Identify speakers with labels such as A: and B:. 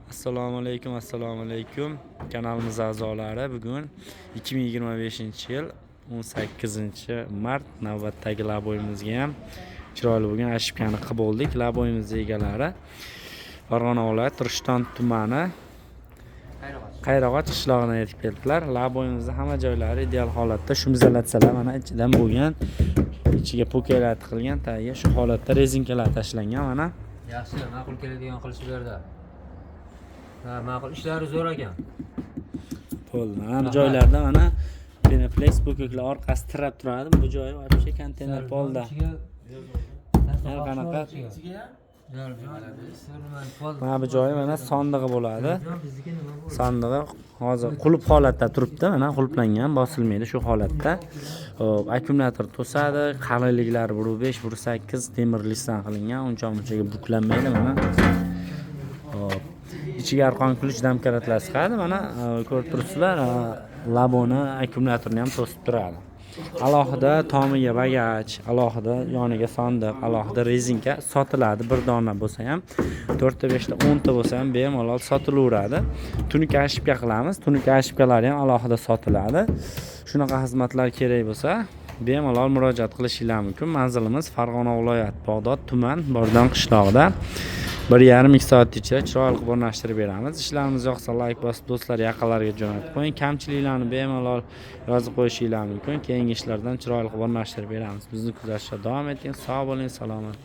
A: Assalomu alaykum kanalimiz a'zolari. Bugun 2025-yil 18-mart navbatdagi laboyimizga ham chiroyli bo'lgan ashibkani qilib oldik. Laboyimiz egalari Farg'ona viloyati Rishton tumani Qayrag'och qishlog'idan yetib keldilar. Laboyimizning hamma joylari ideal holatda. Shu mizalatsalar mana ichidan bo'lgan, ichiga pokelar tiqilgan, tagiga shu holatda rezinkalar tashlangan mana.
B: Yaxshi, ma'qul keladigan qilishlarda. Ma'qul ishlari zo'r ekan.
A: Bo'ldi. Mana bu joylarda mana Beneflex pokeklar orqasi tirab turadi. Bu joyi вообще konteyner polda. Har qanaqa mana bu joyi mana sondig'i bo'ladi. Sondig'i hozir qulf holatda turibdi. Mana qulflangan, bosilmaydi shu holatda. Hop, akkumulyator to'sadi. Qalinliklari 1.5, 1.8 temir listdan qilingan. Uncha-munchaga buklanmaydi mana. Hop. Ichiga arqon ключ damkaratlar chiqadi. Mana ko'rib turibsizlar, laboni akkumulyatorni ham to'sib turadi. Alohida tomiga bagaj, alohida yoniga sondiq, alohida rezinka sotiladi. Bir dona bo'lsa ham, 4 ta, 5 ta, 10 ta bo'lsa ham bemalol sotilaveradi. Tunuka ashibka qilamiz. Tunuka ashibkalari ham alohida sotiladi. Shunaqa xizmatlar kerak bo'lsa, bemalol murojaat qilishingiz mumkin. Manzilimiz Farg'ona viloyati Bog'dod tuman Bordon qishlog'ida. 1,5-2 soat ichida chiroyli qilib o'rnashtirib beramiz. Ishlarimiz yoqsa like bosib, do'stlar, yaqinlarga jo'natib qo'ying. Kamchiliklarni bemalol yozib qo'yishingiz mumkin. Keyingi ishlardan chiroyli qilib o'rnashtirib beramiz. Bizni kuzatishda davom eting. Sog' bo'ling, salomat.